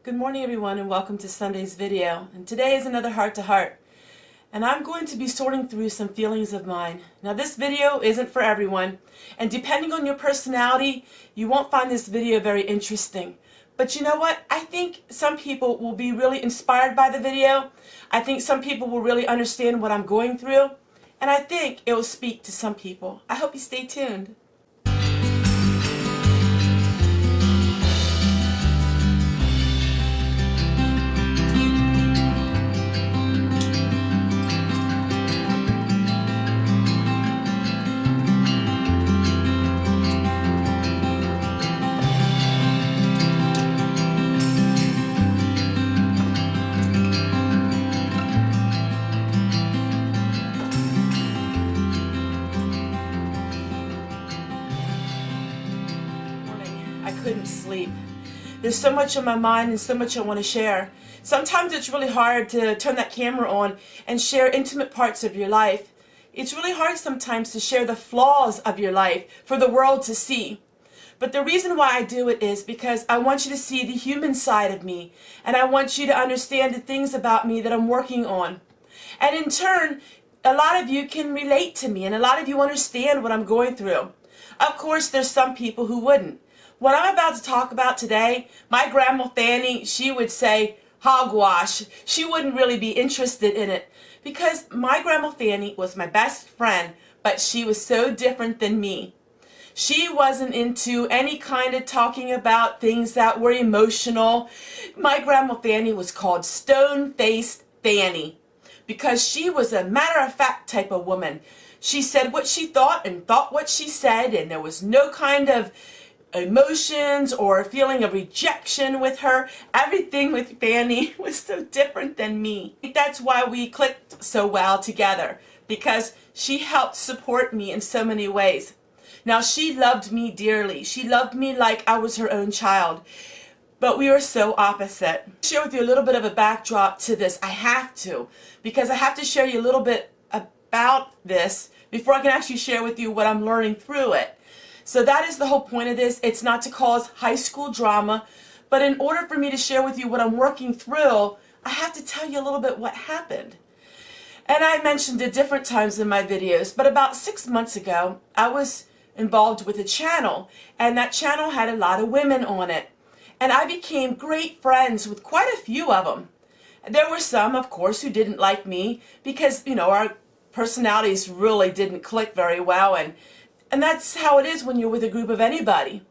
Good morning everyone and welcome to Sunday's video. And today is another heart to heart. And I'm going to be sorting through some feelings of mine. Now this video isn't for everyone, and depending on your personality, you won't find this video very interesting. But you know what? I think some people will be really inspired by the video. I think some people will really understand what I'm going through. And I think it will speak to some people. I hope you stay tuned. I couldn't sleep. There's so much on my mind and so much I want to share. Sometimes it's really hard to turn that camera on and share intimate parts of your life. It's really hard sometimes to share the flaws of your life for the world to see. But the reason why I do it is because I want you to see the human side of me, and I want you to understand the things about me that I'm working on. And in turn, a lot of you can relate to me and a lot of you understand what I'm going through. Of course, there's some people who wouldn't. What I'm about to talk about today, my grandma Fanny, she would say hogwash. She wouldn't really be interested in it because my grandma Fanny was my best friend, but she was so different than me. She wasn't into any kind of talking about things that were emotional. My grandma Fanny was called Stone-Faced Fanny because she was a matter-of-fact type of woman. She said what she thought and thought what she said, and there was no kind of emotions or a feeling of rejection with her. Everything with Fanny was so different than me. That's why we clicked so well together, because she helped support me in so many ways. Now she loved me dearly. She loved me like I was her own child. But we were so opposite. I'll share with you a little bit of a backdrop to this. I have to, because I have to share you a little bit about this before I can actually share with you what I'm learning through it. So that is the whole point of this. It's not to cause high school drama, but in order for me to share with you what I'm working through, I have to tell you a little bit what happened. And I mentioned it different times in my videos, but about 6 months ago, I was involved with a channel, and that channel had a lot of women on it. And I became great friends with quite a few of them. There were some, of course, who didn't like me because, you know, our personalities really didn't click very well, and that's how it is when you're with a group of anybody.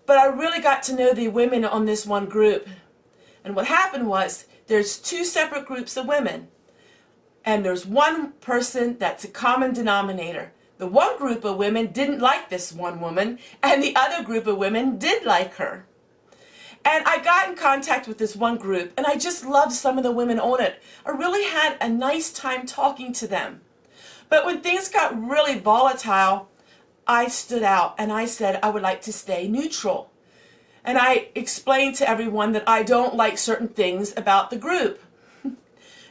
But I really got to know the women on this one group. And what happened was, there's two separate groups of women. And there's one person that's a common denominator. The one group of women didn't like this one woman, and the other group of women did like her. And I got in contact with this one group, and I just loved some of the women on it. I really had a nice time talking to them. But when things got really volatile, I stood out and I said I would like to stay neutral. And I explained to everyone that I don't like certain things about the group.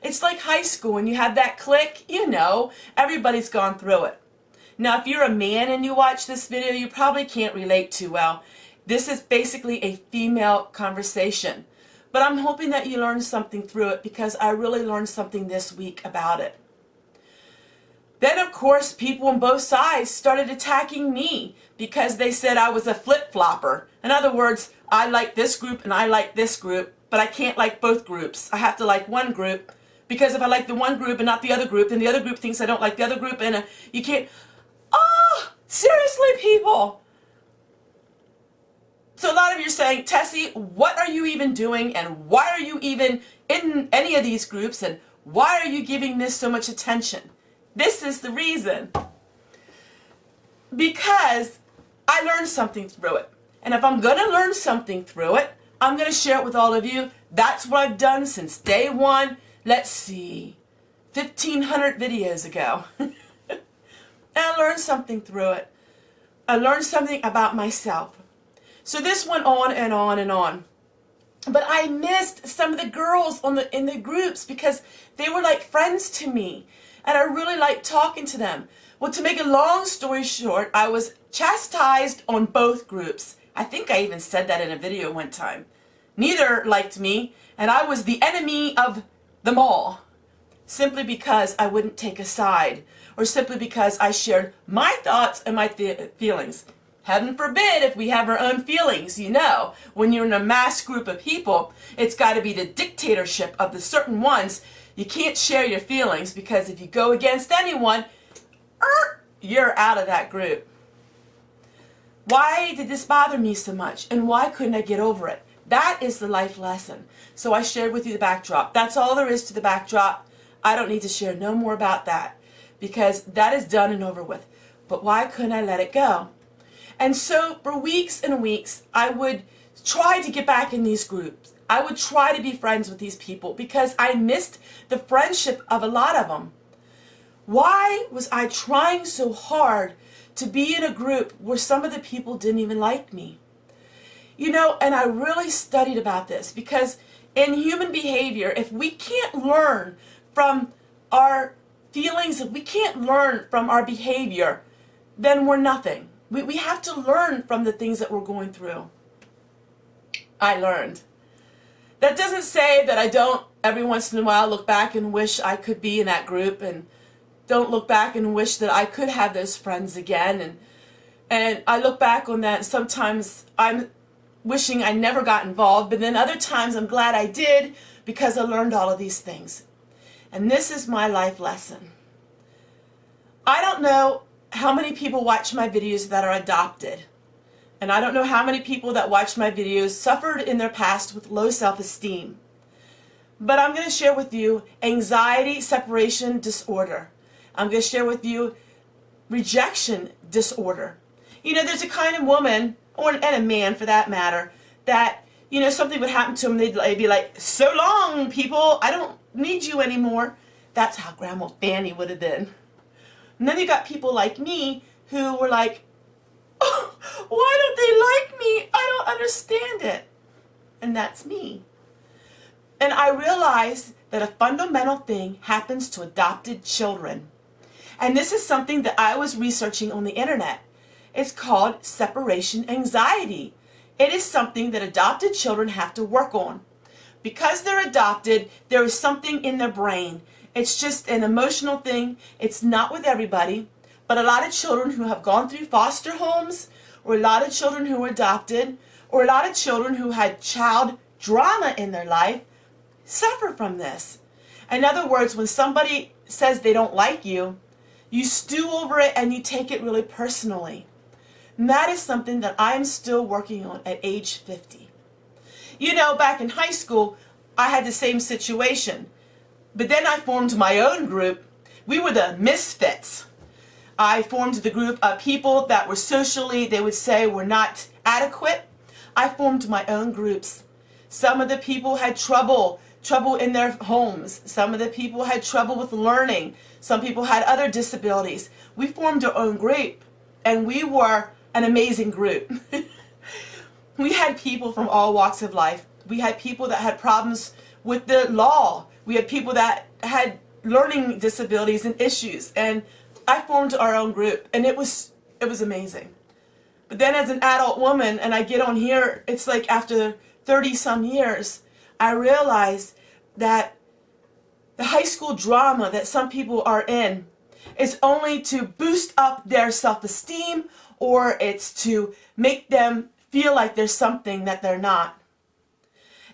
It's like high school when you have that clique, you know, everybody's gone through it. Now if you're a man and you watch this video, you probably can't relate too well. This is basically a female conversation. But I'm hoping that you learn something through it because I really learned something this week about it. Then, of course, people on both sides started attacking me because they said I was a flip-flopper. In other words, I like this group and I like this group, but I can't like both groups. I have to like one group because if I like the one group and not the other group, then the other group thinks I don't like the other group, and you can't. Oh, seriously, people. So a lot of you are saying, Tessie, what are you even doing, and why are you even in any of these groups, and why are you giving this so much attention? This is the reason. Because I learned something through it. And if I'm going to learn something through it, I'm going to share it with all of you. That's what I've done since day one. Let's see, 1,500 videos ago. And I learned something through it. I learned something about myself. So this went on and on and on. But I missed some of the girls in the groups because they were like friends to me. And I really liked talking to them. Well, to make a long story short, I was chastised on both groups. I think I even said that in a video one time. neither liked me, and I was the enemy of them all, simply because I wouldn't take a side, or simply because I shared my thoughts and my feelings. Heaven forbid if we have our own feelings, you know. When you're in a mass group of people, it's got to be the dictatorship of the certain ones. You can't share your feelings, because if you go against anyone, you're out of that group. Why did this bother me so much? And why couldn't I get over it? That is the life lesson. So I shared with you the backdrop. That's all there is to the backdrop. I don't need to share no more about that, because that is done and over with. But why couldn't I let it go? And so for weeks and weeks, I would try to get back in these groups. I would try to be friends with these people, because I missed the friendship of a lot of them. Why was I trying so hard to be in a group where some of the people didn't even like me? You know, and I really studied about this, because in human behavior, if we can't learn from our feelings, if we can't learn from our behavior, then we're nothing. We have to learn from the things that we're going through. I learned. That doesn't say that I don't every once in a while look back and wish I could be in that group, and don't look back and wish that I could have those friends again. And I look back on that, and sometimes I'm wishing I never got involved, but then other times I'm glad I did, because I learned all of these things. And this is my life lesson. I don't know how many people watch my videos that are adopted. And I don't know how many people that watch my videos suffered in their past with low self-esteem. But I'm going to share with you anxiety separation disorder. I'm going to share with you rejection disorder. You know, there's a kind of woman, and a man for that matter, that, you know, something would happen to them, they'd be like, so long, people, I don't need you anymore. That's how Grandma Fanny would have been. And then you got people like me who were like, oh, why don't they like me? I don't understand it. And that's me. And I realized that a fundamental thing happens to adopted children. And this is something that I was researching on the internet. It's called separation anxiety. It is something that adopted children have to work on. Because they're adopted, there is something in their brain. It's just an emotional thing. It's not with everybody, but a lot of children who have gone through foster homes, or a lot of children who were adopted, or a lot of children who had child drama in their life suffer from this. In other words, when somebody says they don't like you, you stew over it and you take it really personally. And that is something that I'm still working on at age 50. You know, back in high school, I had the same situation. But then I formed my own group. We were the misfits. I formed the group of people that were socially, they would say, were not adequate. I formed my own groups. Some of the people had trouble in their homes. Some of the people had trouble with learning. Some people had other disabilities. We formed our own group, and we were an amazing group. We had people from all walks of life. We had people that had problems with the law. We had people that had learning disabilities and issues, and I formed our own group, and it was amazing. But then as an adult woman, and I get on here, it's like after 30 some years, I realized that the high school drama that some people are in is only to boost up their self-esteem, or it's to make them feel like there's something that they're not.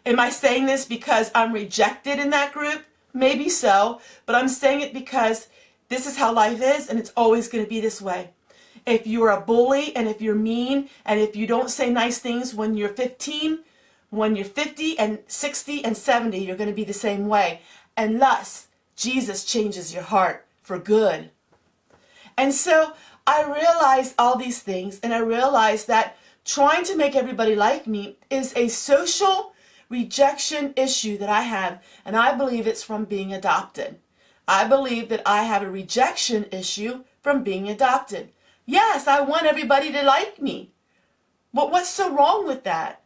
Am I saying this because I'm rejected in that group? Maybe so, but I'm saying it because this is how life is, and it's always going to be this way. If you're a bully, and if you're mean, and if you don't say nice things when you're 15, when you're 50 and 60 and 70, you're going to be the same way, unless Jesus changes your heart for good. And so I realized all these things, and I realized that trying to make everybody like me is a social rejection issue that I have, and I believe it's from being adopted. I believe that I have a rejection issue from being adopted. Yes, I want everybody to like me. But what's so wrong with that?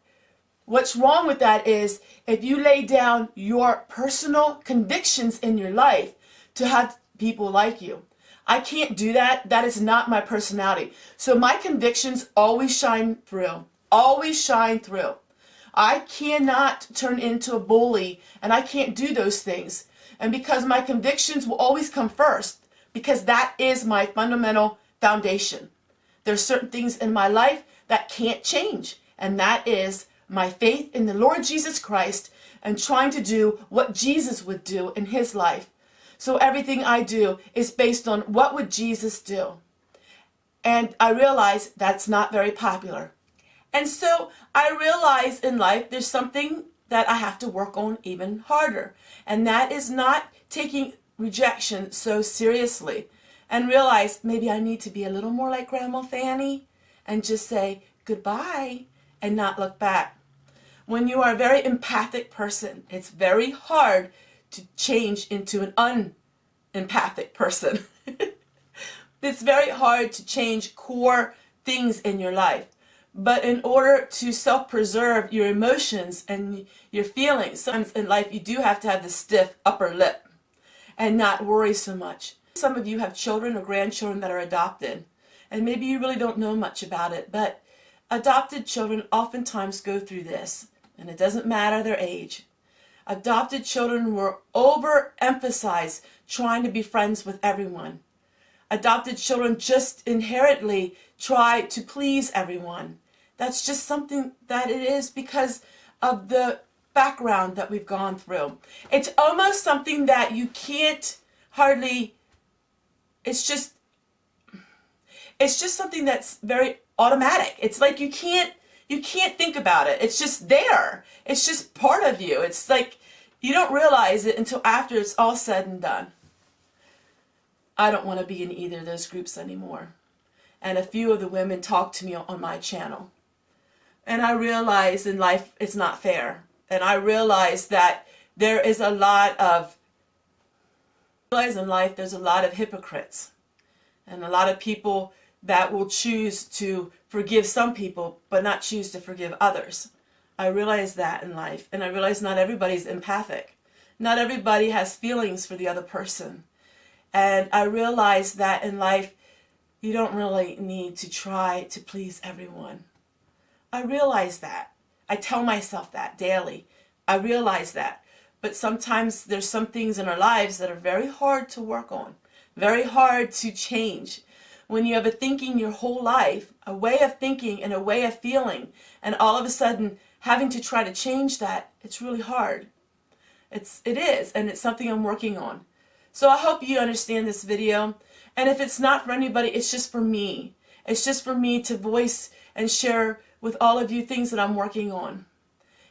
What's wrong with that is if you lay down your personal convictions in your life to have people like you. I can't do that. That is not my personality. So my convictions always shine through. Always shine through. I cannot turn into a bully, and I can't do those things. And because my convictions will always come first, because that is my fundamental foundation. There's certain things in my life that can't change, and that is my faith in the Lord Jesus Christ and trying to do what Jesus would do in his life. So everything I do is based on what would Jesus do. And I realize that's not very popular. And so I realize in life there's something that I have to work on even harder. And that is not taking rejection so seriously. And realize maybe I need to be a little more like Grandma Fanny and just say goodbye and not look back. When you are a very empathic person, it's very hard to change into an unempathic person. It's very hard to change core things in your life. But in order to self-preserve your emotions and your feelings, sometimes in life you do have to have the stiff upper lip and not worry so much. Some of you have children or grandchildren that are adopted, and maybe you really don't know much about it, but adopted children oftentimes go through this, and it doesn't matter their age. Adopted children were overemphasized trying to be friends with everyone. Adopted children just inherently try to please everyone. That's just something that it is because of the background that we've gone through. It's almost something that you can't hardly, it's just something that's very automatic. It's like you can't think about it. It's just there. It's just part of you. It's like you don't realize it until after it's all said and done. I don't want to be in either of those groups anymore. And a few of the women talk to me on my channel. And I realize in life it's not fair. And I realize that there is a lot of, in life there's a lot of hypocrites. And a lot of people that will choose to forgive some people, but not choose to forgive others. I realize that in life. And I realize not everybody's empathic. Not everybody has feelings for the other person. And I realize that in life, you don't really need to try to please everyone. I realize that. I tell myself that daily. I realize that. But sometimes there's some things in our lives that are very hard to work on, very hard to change. When you have a thinking your whole life, a way of thinking and a way of feeling, and all of a sudden having to try to change that, it's really hard. It is, and it's something I'm working on. So I hope you understand this video. And if it's not for anybody, it's just for me. It's just for me to voice and share with all of you things that I'm working on.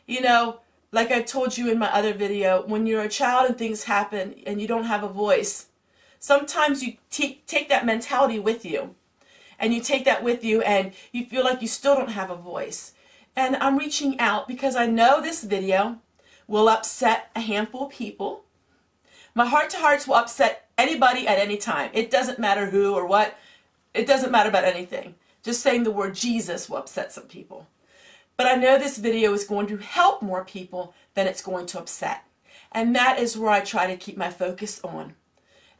You know, like I told you in my other video, when you're a child and things happen and you don't have a voice, sometimes you take that mentality with you. And you take that with you and you feel like you still don't have a voice. And I'm reaching out because I know this video will upset a handful of people. My heart-to-hearts will upset anybody at any time. It doesn't matter who or what. It doesn't matter about anything. Just saying the word Jesus will upset some people. But I know this video is going to help more people than it's going to upset. And that is where I try to keep my focus on.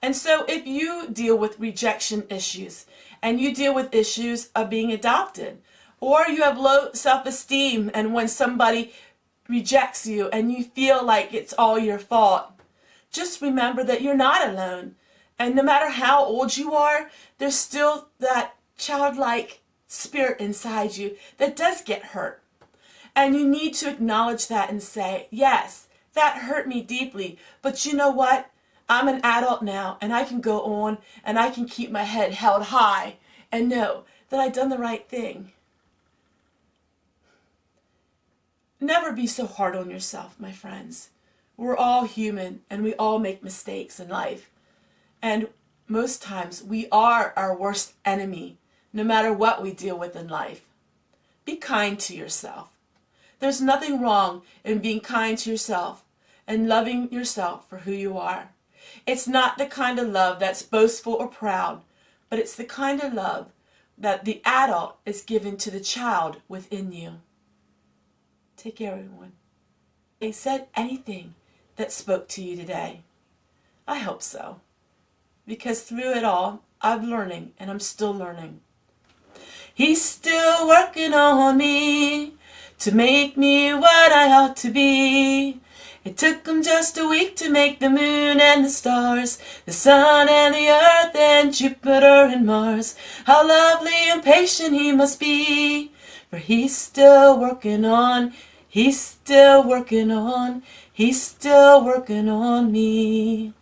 And so if you deal with rejection issues, and you deal with issues of being adopted, or you have low self-esteem, and when somebody rejects you and you feel like it's all your fault, just remember that you're not alone. And no matter how old you are, there's still that childlike spirit inside you that does get hurt. And you need to acknowledge that and say, yes, that hurt me deeply. But you know what? I'm an adult now, and I can go on and I can keep my head held high and know that I've done the right thing. Never be so hard on yourself, my friends. We're all human and we all make mistakes in life. And most times we are our worst enemy, no matter what we deal with in life. Be kind to yourself. There's nothing wrong in being kind to yourself and loving yourself for who you are. It's not the kind of love that's boastful or proud, but it's the kind of love that the adult is given to the child within you. Take care, everyone. They said anything that spoke to you today? I hope so. Because through it all, I'm learning, and I'm still learning. He's still working on me to make me what I ought to be. It took him just a week to make the moon and the stars, the sun and the earth and Jupiter and Mars. How lovely and patient he must be, for he's still working on, he's still working on, he's still working on me.